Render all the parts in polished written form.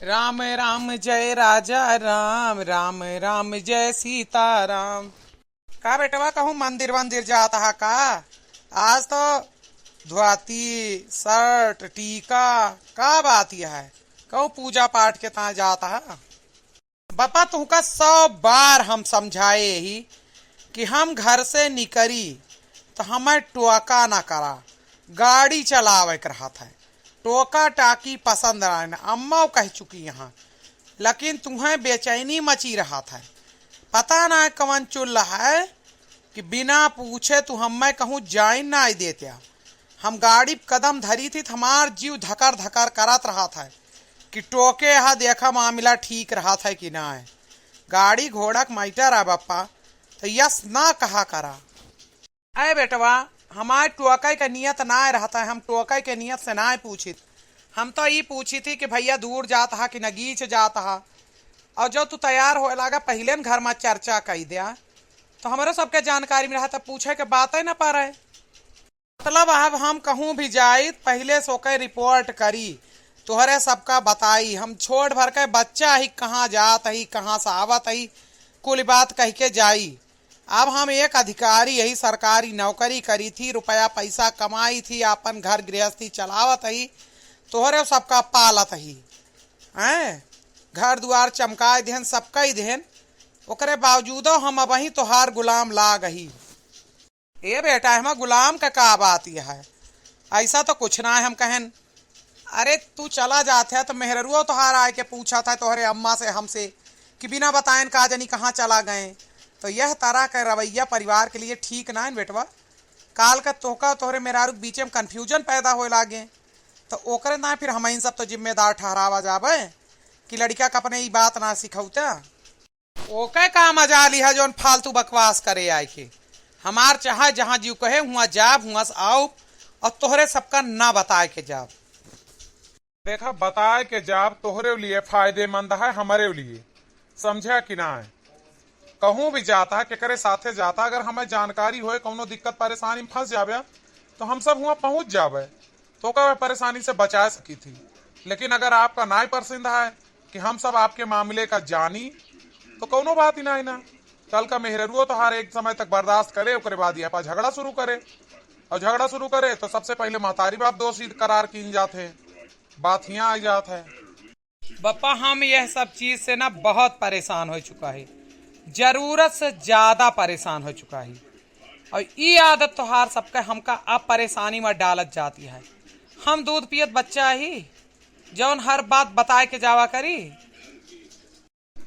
राम राम जय राजा राम, राम राम जय सीताराम। का बेटवा कहूँ मंदिर वंदिर जाता है का? आज तो धोती शर्ट टीका का बात यह है, कहूँ पूजा पाठ के ता जाता है। बापा तुमका 100 बार हम समझाए ही कि हम घर से निकली तो हमें टोका ना करा, गाड़ी चलावे कर रहा था। टोका टाकी पसंद आना अम्मा कह चुकी यहाँ, लेकिन तुम्हें बेचैनी मची रहा था। पता ना कवन चुल रहा है कि बिना पूछे तू हमें कहूँ जाइन ना देते। हम गाड़ी कदम धरी थी तो हमार जीव धकर धकर करत रहा था कि टोके यहाँ देखा मामला ठीक रहा था कि ना है। गाड़ी घोड़ा मैटर है बप्पा, तो यस ना कहा करा। अरे बेटवा हमारे टोके का नियत ना रहता है, हम टोके के नियत से ना पूछी। हम तो ये पूछी थी कि भैया दूर जाता है कि नगीच जाता है, और जो तू तैयार हो लगा पहले न घर में चर्चा कही दिया तो हमारे सबके जानकारी में रहा था, पूछे के बात ही ना पा रहे। मतलब अब हम कहूँ भी जाई पहले सो के रिपोर्ट करी, तुहरे सबका बताई। हम छोड़ भर के बच्चा ही कहाँ जात ही कहाँ से आवत ही कुल बात कह के जाई। अब हम एक अधिकारी यही सरकारी नौकरी करी थी, रुपया पैसा कमाई थी, अपन घर गृहस्थी चलावत ही, तोहरे सबका पालत ही हैं, घर द्वार चमका देहन सबका ही देहन। ओकरे बावजूदो हम अब ही तोहार गुलाम लाग ही। ए बेटा हम गुलाम का बात यह है, ऐसा तो कुछ ना है। हम कहन अरे तू चला जाते है तो मेहरुआ तोहार आए के पूछा था तोहरे अम्मा से हमसे कि बिना बताएन का जानी कहाँ चला गए। तो यह तरह का रवैया परिवार के लिए ठीक ना है बेटवा। काल का तोहका तोहरे मेहरारू के बीच में कन्फ्यूजन पैदा होए लागे तो ओकरे ना फिर हम सब तो जिम्मेदार ठहरावा जाबे कि लड़का का अपने ये बात ना सिखौता। ओके का मजा लिहा जोन फालतू बकवास करे आए के। हमार चाहे जहाँ जीव कहे हुआ जाब हुआ से आओ, और तोहरे सबका ना बताए के जाब। देखा बताए के जाब तोहरे लिए फायदेमंद है, हमारे लिए समझा कि ना है। कहूँ भी जाता है केकरे साथे जाता, अगर हमें जानकारी होए कौनो दिक्कत परेशानी में फंस जाबे तो हम सब वहाँ पहुँच जाबे, तो का परेशानी से बचा सकी थी। लेकिन अगर आपका ना पसंद है कि हम सब आपके मामले का जानी तो कौनो बात ही ना। कल का मेहरुआ तो हर एक समय तक बर्दाश्त करे, उसके बाद यहाँ पर झगड़ा शुरू करे, और झगड़ा शुरू करे तो सबसे पहले महतारी बाप दोषी करार की जाते, बात यहाँ आ जात है। बप्पा हम यह सब चीज से ना बहुत परेशान हो चुका है, जरूरत से ज्यादा परेशान हो चुका है। और ये आदत तो हार सबका हमका अब परेशानी में डालत जाती है। हम दूध पियत बच्चा ही जौन हर बात बताए के जावा करी।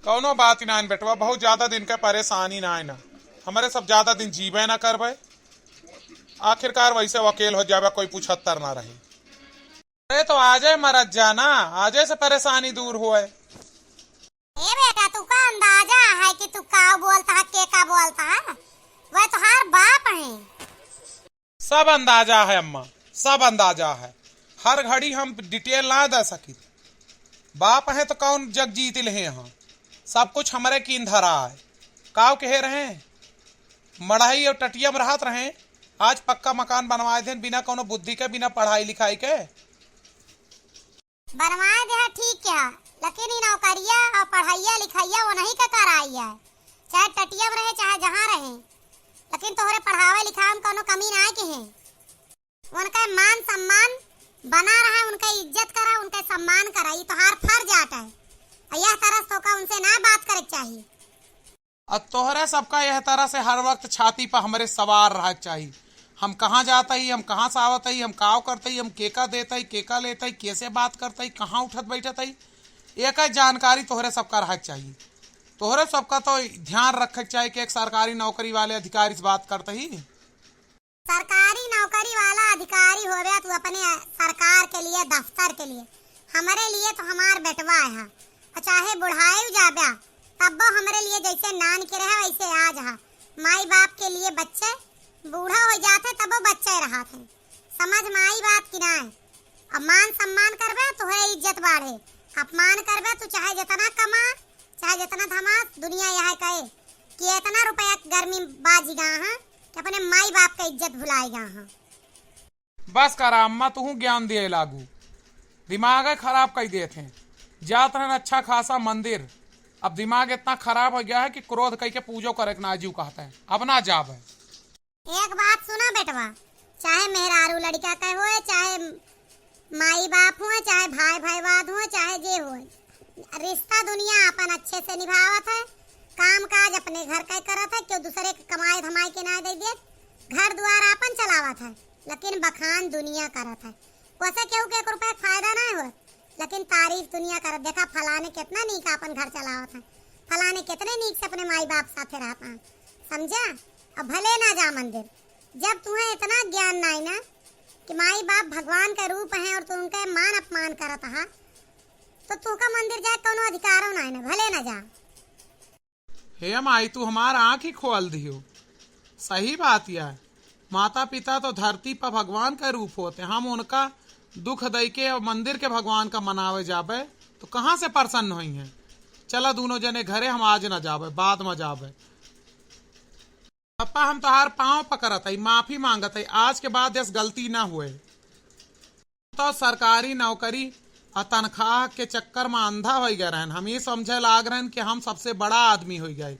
कौनो बात ही ना बेटवा, बहुत ज्यादा दिन का परेशानी ना है ना, हमारे सब ज्यादा दिन जीवे ना करबे, आखिरकार वैसे वकील हो जावे, कोई पूछत्तर ना रहे। अरे तो आजे मरत जाना, आजे से परेशानी दूर हुए। ए बेटा तू का अंदाजा है कि तू का बोलता है के का बोलता है? वह तो हर बाप है। सब अंदाजा है अम्मा, सब अंदाजा है। हर घड़ी हम डिटेल ना दे सकी। बाप है तो कौन जग जीत ले यहाँ, सब कुछ हमारे कीन धरा है। काव कहे रहे मढ़ाई और टटिया में रहत रहे, आज पक्का मकान बनवाए थे बिना कोनो बुद्धि के, बिना पढ़ाई लिखाई के। बनवाए दे ठीक है, लेकिन इन नौकरिया और पढ़ाइया लिखाइया वो नहीं का कराई है, चाहे टटिया में रहे चाहे जहाँ रहे। लेकिन तोहरे पढ़ावे लिखावे में कोनो कमी ना के है। उनका मान सम्मान बना रहा, उनका इज्जत करा, उनका सम्मान करा, ये तो हर फर्ज आता है। यह तरह तो का उनसे ना बात करे चाहिए। और तोहरे सबका यह तरह से हर वक्त छाती पर हमारे सवार रहा चाहिए। हम कहाँ जाता ही, हम कहाँ से आवत ही, हम काव करते ही, हम केका देता ही, केका लेता ही, कैसे बात करता ही, कहाँ उठत बैठत ही, एक जानकारी तोहरे सबका रह चाहिए। तोहरे सबका तो ध्यान रखे चाहिए कि एक सरकारी नौकरी वाले अधिकारी से बात करते ही। सरकारी नौकरी वाला अधिकारी हो गया तू अपने सरकार के लिए, दफ्तर के लिए, हमारे लिए तो हमार बेटवा है। चाहे बुढ़ाई जाब्या तब हमारे लिए जैसे नान के रहे वैसे आज है। माई बाप के लिए बच्चे बूढ़ा हो जाते तब बच्चे रहा थे, समझ माई बात की ना है। अब मान सम्मान करबे तो है इज्जत बाढ़े, अपमान करबे तो चाहे जितना कमा चाहे जितना धमा, दुनिया यह कहे कि इतना रुपया गर्मी बाजी गा है कि अपने माई बाप का इज्जत भुलाएगा। हाँ बस करा अम्मा, तू ज्ञान दिए लागू, दिमाग खराब कर दिए थे। जात रहन अच्छा खासा मंदिर, अब दिमाग इतना खराब हो गया है कि क्रोध कई के पूजो करे के नाजीव कहते हैं, अब ना जाब है। एक बात सुना बेटवा, चाहे मेहरारू लड़का का हो, चाहे माई बाप हो, चाहे भाई भाईवाद हो, चाहे जे हो, रिश्ता दुनिया अपन अच्छे से निभावत है, काम काज अपने घर का करत है, क्यों दूसरे के कमाए धमाई के ना दे दे, घर द्वार अपन चलावत है, लेकिन बखान दुनिया करत है। वैसे केहू के 1 रुपया फायदा ना हो, लेकिन तारीफ दुनिया करत, देखा फलाने कितना नीक अपन घर चलावत है, फलाने कितने नीक से अपने माई बाप साथे रहता है, समझा। अब भले ना जा मंदिर, जब तुम्हें इतना ज्ञान नहीं ना कि माई बाप भगवान का रूप है और तुम उनका मान अपमान करत है, तो तू का मंदिर जाए कोनो अधिकारो नहीं ना, भले ना जा। हे माई तू हमारा आँख ही खोल दियो, सही बात यह है। माता पिता तो धरती पर भगवान का रूप होते, हम उनका दुख दई के और मंदिर के भगवान का मनावे जाबे तो कहाँ से प्रसन्न हुई हैं। चला दोनों जने घरे, हम आज न जाबे, बाद में जाबे। पापा हम तोहार पाँव पकड़त है, माफी मांगत है, आज के बाद इस गलती ना हुए। तो सरकारी नौकरी और तनख्वाह के चक्कर में अंधा हो गए रहन, हम ये समझे लाग रहन कि हम सबसे बड़ा आदमी हो गए,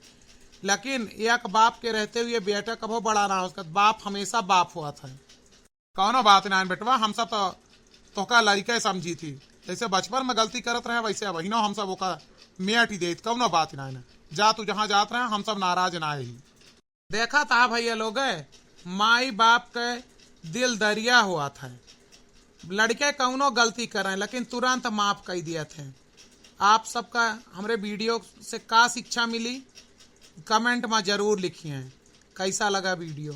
लेकिन एक बाप के रहते हुए बेटा कभो बड़ा ना हो सकता, बाप हमेशा बाप हुआ था। कौनो बात ना बेटवा, हम सब तो तोका लड़के समझी थी, जैसे बचपन में गलती करत रहे वैसे वही हम सब ओका मेट ही दे, कौनो बात ना जा, तू जहाँ जात रहे हम सब नाराज ना ही। देखा था भैया लोग, माई बाप के दिल दरिया हुआ था, लड़के कौनो गलती कर रहे हैं लेकिन तुरंत माफ कर दिए थे। आप सबका हमरे वीडियो से का शिक्षा मिली कमेंट में जरूर लिखिए, कैसा लगा वीडियो।